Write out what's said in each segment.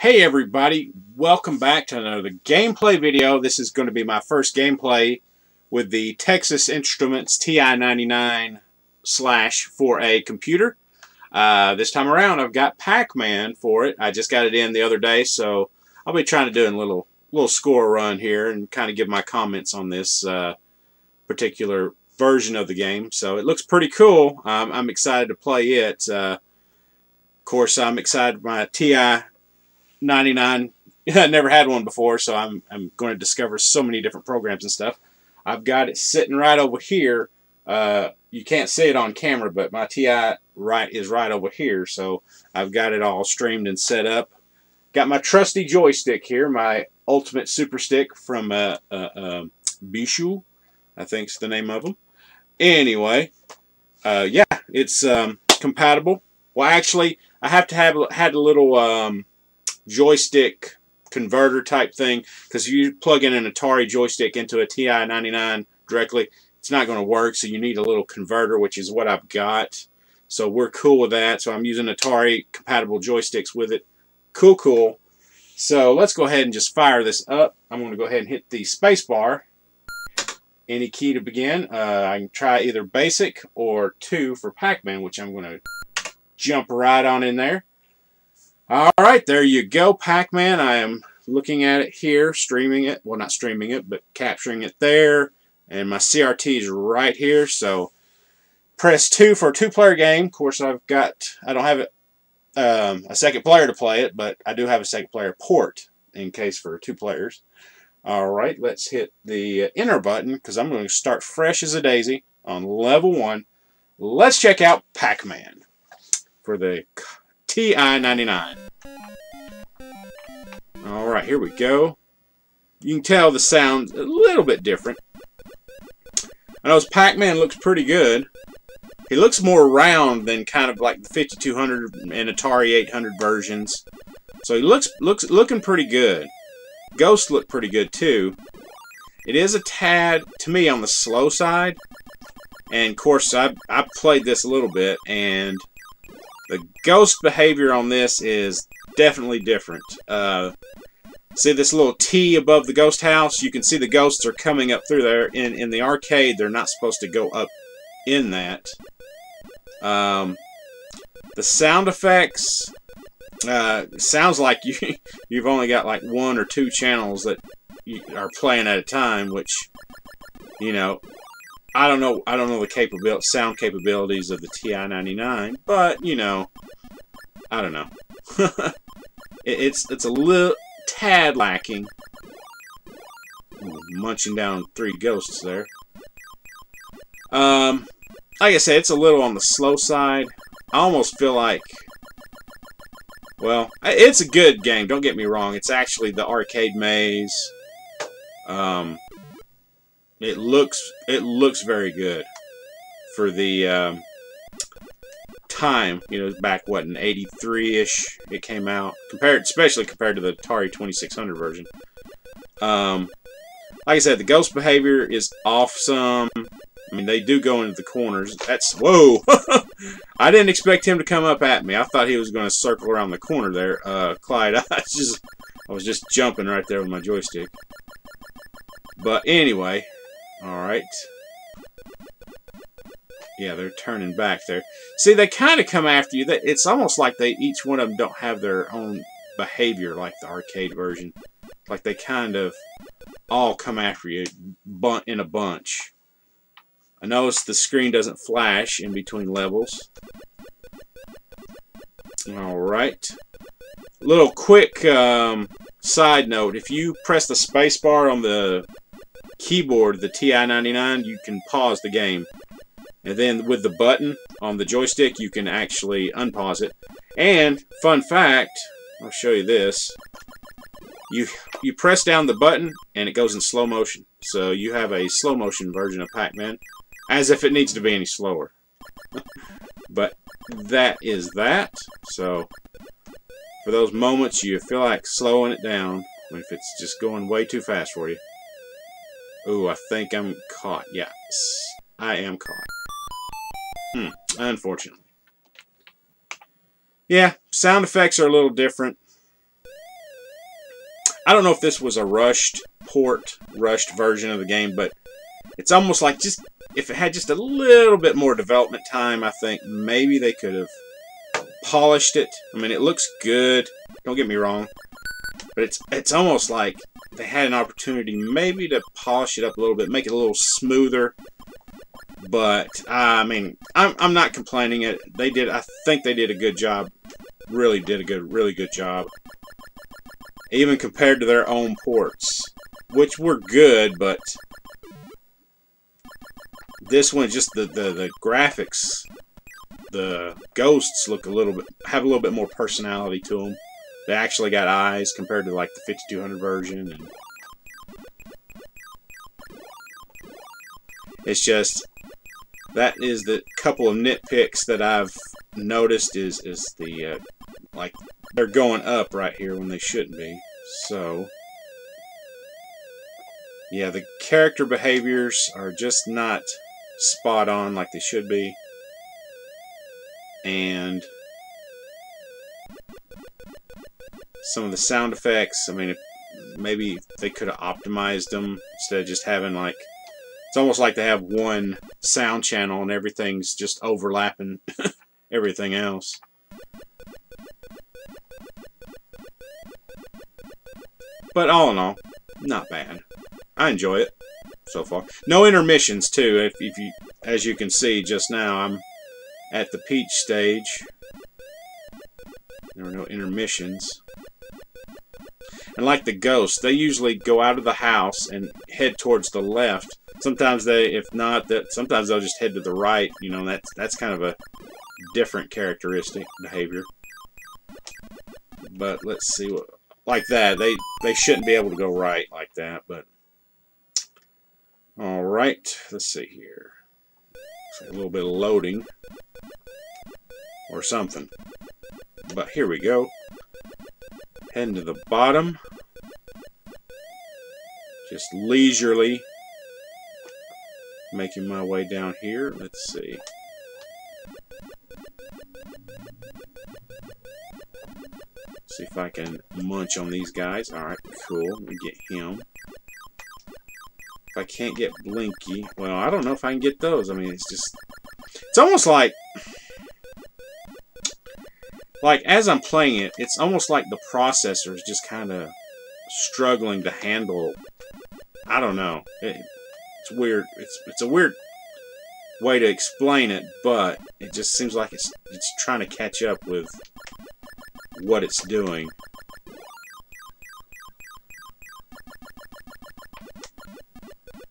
Hey everybody, welcome back to another gameplay video. This is going to be my first gameplay with the Texas Instruments TI-99/4A computer. This time around I've got Pac-Man for it. I just got it in the other day, so I'll be trying to do a little score run here and kind of give my comments on this particular version of the game. So it looks pretty cool. I'm excited to play it. Of course, I'm excited my TI-99. I never had one before, so I'm going to discover so many different programs and stuff. I've got it sitting right over here. You can't see it on camera, but my TI is right over here, so I've got it all streamed and set up. Got my trusty joystick here, my Ultimate Super Stick from Bishu, I think is the name of them. Anyway, yeah, it's compatible. Well, actually, I have to have had a little joystick converter type thing, because you plug in an Atari joystick into a TI-99 directly, it's not going to work, so you need a little converter, which is what I've got. So we're cool with that. So I'm using Atari compatible joysticks with it. Cool. So let's go ahead and just fire this up. I'm going to go ahead and hit the space bar. Any key to begin. I can try either basic or 2 for Pac-Man, which I'm going to jump right on in there. Alright, there you go, Pac-Man. I am looking at it here, streaming it. Well, not streaming it, but capturing it there. And my CRT is right here, so press 2 for a 2-player game. Of course, I don't have it, a second player to play it, but I do have a second player port in case for 2 players. Alright, let's hit the enter button, because I'm going to start fresh as a daisy on level 1. Let's check out Pac-Man for the TI-99. Alright, here we go. You can tell the sound's a little bit different. I know Pac-Man looks pretty good. He looks more round than kind of like the 5200 and Atari 800 versions. So he looking pretty good. Ghosts look pretty good too. It is a tad, to me, on the slow side. And of course, I played this a little bit, and the ghost behavior on this is definitely different. See this little T above the ghost house? You can see the ghosts are coming up through there. In the arcade, they're not supposed to go up in that. The sound effects, sounds like you've only got like 1 or 2 channels that you are playing at a time, which, you know, I don't know the sound capabilities of the TI-99, but you know, I don't know. it's a little tad lacking. Ooh, munching down 3 ghosts there. Like I said, it's a little on the slow side. I almost feel like, well, it's a good game. Don't get me wrong. It's actually the arcade maze. It looks very good for the time. You know, back what, in '83-ish it came out. Especially compared to the Atari 2600 version. Like I said, the ghost behavior is awesome. I mean, they do go into the corners. Whoa! I didn't expect him to come up at me. I thought he was going to circle around the corner there. Clyde, I was just jumping right there with my joystick. But anyway, alright. Yeah, they're turning back there. See, they kind of come after you. It's almost like each one of them don't have their own behavior like the arcade version. Like they kind of all come after you in a bunch. I notice the screen doesn't flash in between levels. Alright. Little quick side note. If you press the space bar on the keyboard, the TI-99, you can pause the game. And then with the button on the joystick, you can actually unpause it. And, fun fact, I'll show you this. You press down the button, and it goes in slow motion. So you have a slow motion version of Pac-Man. As if it needs to be any slower. But that is that. So, for those moments you feel like slowing it down, if it's just going way too fast for you. Ooh, I think I'm caught. Yes, I am caught. Unfortunately. Yeah, sound effects are a little different. I don't know if this was a rushed version of the game, but it's almost like just if it had just a little bit more development time, I think maybe they could have polished it. I mean, it looks good. Don't get me wrong, but it's almost like they had an opportunity maybe to polish it up a little bit, make it a little smoother. But I mean, I'm not complaining. I think they did a good job. Really did a really good job. Even compared to their own ports, which were good, but this one, just the graphics, the ghosts have a little bit more personality to them. They actually got eyes compared to like the 5200 version, and it's just that is the couple of nitpicks that I've noticed is the like they're going up right here when they shouldn't be. So yeah, the character behaviors are just not spot on like they should be, and some of the sound effects, I mean, maybe they could have optimized them instead of just having like, it's almost like they have one sound channel and everything's just overlapping everything else. But all in all, not bad. I enjoy it so far. No intermissions too. If you, as you can see just now, I'm at the Peach stage. There were no intermissions. And like the ghosts, they usually go out of the house and head towards the left. Sometimes if not, sometimes they'll just head to the right. You know, that's kind of a different characteristic behavior. But let's see what, like that, they shouldn't be able to go right like that. But all right, let's see here. A little bit of loading or something. But here we go. Heading to the bottom. Just leisurely making my way down here. Let's see. See if I can munch on these guys. Alright, cool. We get him. If I can't get Blinky, well, I don't know if I can get those. I mean, it's almost like as I'm playing it, it's almost like the processor is just kind of struggling to handle. I don't know. It's weird. It's a weird way to explain it, but it just seems like it's trying to catch up with what it's doing.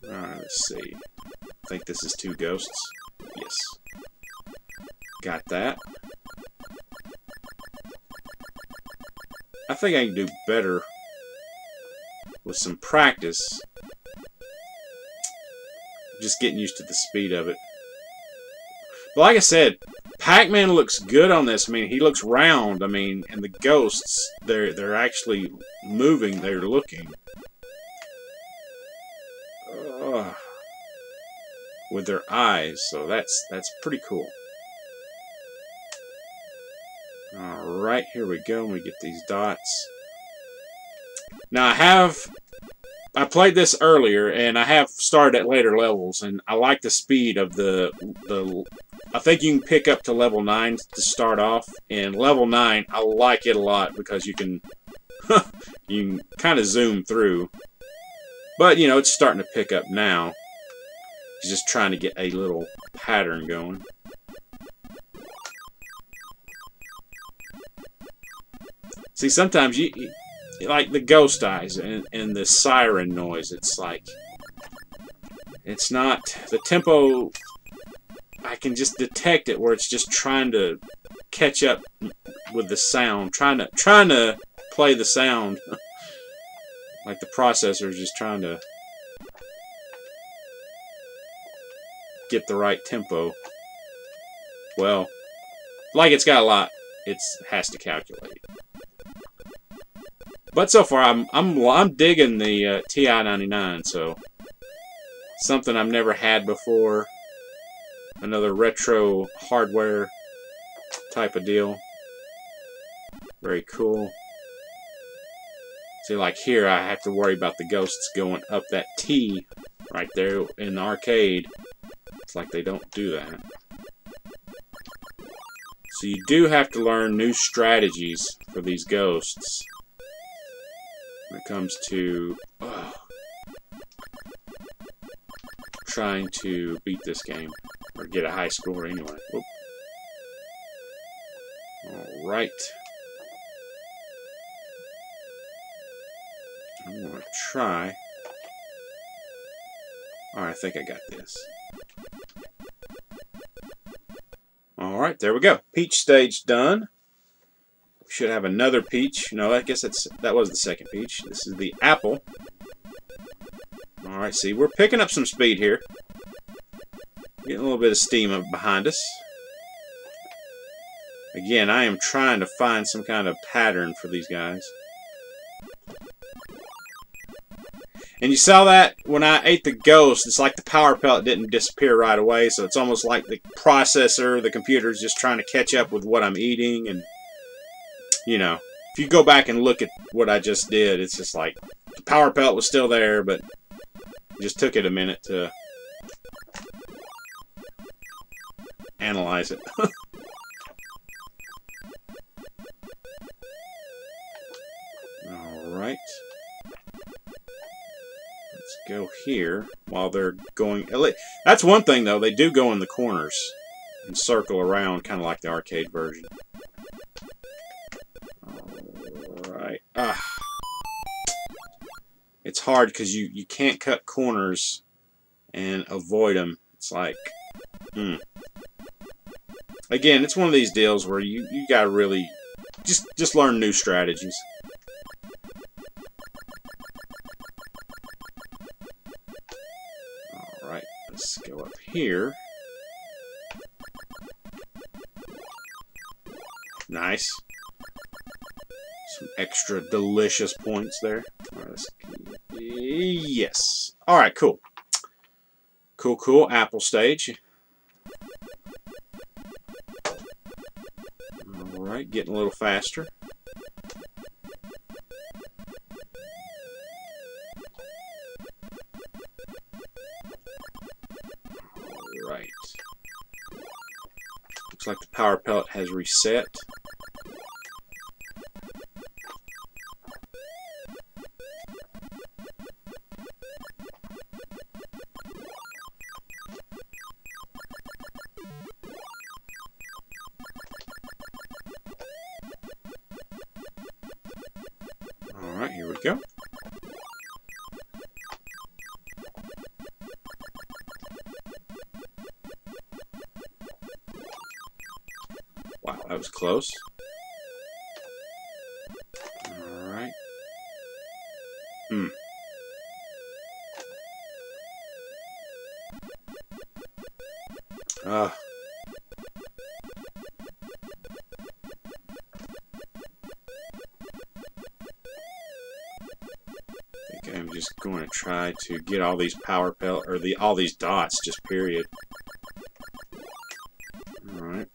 Alright, let's see. I think this is 2 ghosts. Yes. Got that. I think I can do better with some practice. Just getting used to the speed of it. But like I said, Pac-Man looks good on this. I mean, he looks round. I mean, and the ghosts, they're actually moving. They're looking. With their eyes. So that's pretty cool. Alright, here we go. We get these dots. Now I played this earlier, and I have started at later levels, and I like the speed of the I think you can pick up to level 9 to start off, and level 9, I like it a lot because you can you can kind of zoom through. But, you know, it's starting to pick up now. It's just trying to get a little pattern going. See, sometimes you like the ghost eyes and the siren noise. It's like, it's not the tempo. I can just detect it where it's just trying to catch up with the sound, trying to play the sound. Like the processor is just trying to get the right tempo. Well, like it's got a lot, it has to calculate. But so far, I'm digging the TI-99. So something I've never had before. Another retro hardware type of deal. Very cool. See, like here, I have to worry about the ghosts going up that T right there in the arcade. It's like they don't do that. So you do have to learn new strategies for these ghosts when it comes to trying to beat this game or get a high score anyway. Whoop. All right. I'm going to try. Alright, I think I got this. Alright, there we go. Peach stage done. We should have another peach. No, I guess that was the second peach. This is the apple. Alright, see, we're picking up some speed here. Getting a little bit of steam up behind us. Again, I am trying to find some kind of pattern for these guys. And you saw that when I ate the ghost, it's like the power pellet didn't disappear right away, so it's almost like the processor, the computer is just trying to catch up with what I'm eating, and, you know, if you go back and look at what I just did, it's just like, the power pellet was still there, but it just took it a minute to analyze it. Alright. Let's go here while they're going. That's one thing, though. They do go in the corners and circle around, kind of like the arcade version. Alright. It's hard because you can't cut corners and avoid them. It's like, Again, it's one of these deals where you gotta really just learn new strategies. Alright, let's go up here. Nice. Some extra delicious points there. Alright, yes. Alright, cool. Cool. Apple stage. Alright, getting a little faster. Alright. Looks like the power pellet has reset. Alright, here we go. Wow, that was close. Alright. I think I'm just going to try to get all these power pellet or all these dots, just period. Alright.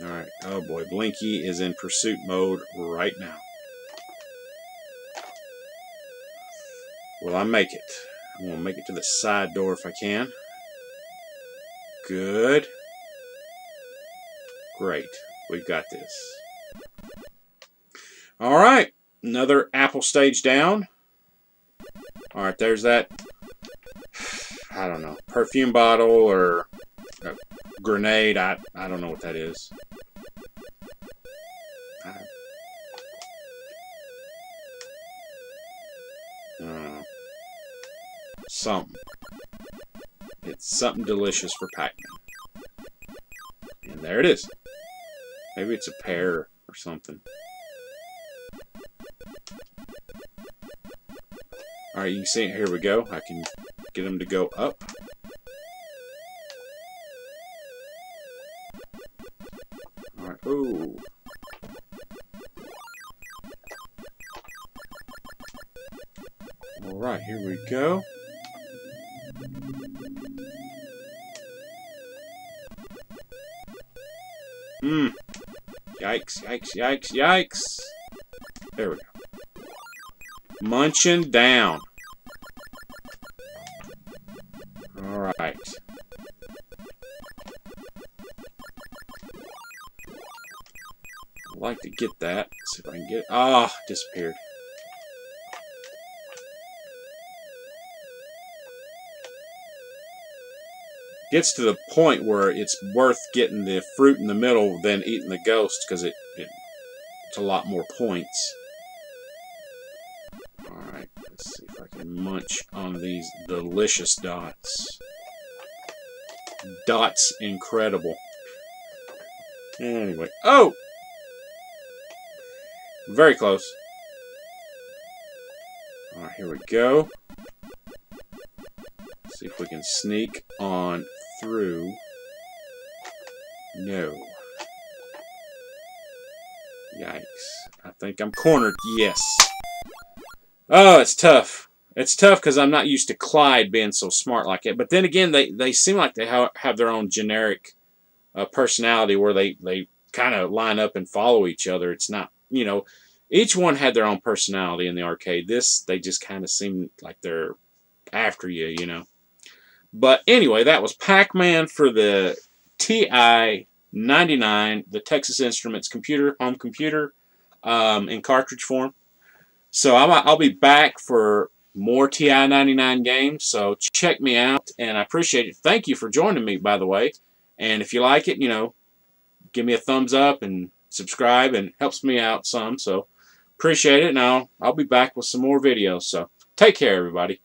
Alright, oh boy, Blinky is in pursuit mode right now. Will I make it? I'm going to make it to the side door if I can. Good. Great. We've got this. Alright, another apple stage down. Alright, there's that, I don't know, perfume bottle or a grenade. I don't know what that is. Something. It's something delicious for Pac-Man. And there it is. Maybe it's a pear or something. Alright, you can see it. Here we go. I can get them to go up. Alright, ooh. Alright, here we go. Yikes, yikes, yikes, yikes. There we go. Munching down. Alright. I'd like to get that. Let's see if I can get it. Ah, disappeared. Gets to the point where it's worth getting the fruit in the middle than eating the ghost because it's a lot more points. Alright, let's see if I can munch on these delicious dots. Dots incredible. Anyway. Oh! Very close. Alright, here we go. See if we can sneak on through. No. Yikes. I think I'm cornered. Yes. Oh, it's tough. It's tough because I'm not used to Clyde being so smart like it. But then again, they seem like they have their own generic personality where they kind of line up and follow each other. It's not, you know, each one had their own personality in the arcade. They just kind of seem like they're after you, you know. But anyway, that was Pac-Man for the TI-99, the Texas Instruments computer, home computer, in cartridge form. So I'll be back for more TI-99 games, so check me out, and I appreciate it. Thank you for joining me, by the way. And if you like it, you know, give me a thumbs up and subscribe, and helps me out some. So appreciate it, and I'll be back with some more videos. So take care, everybody.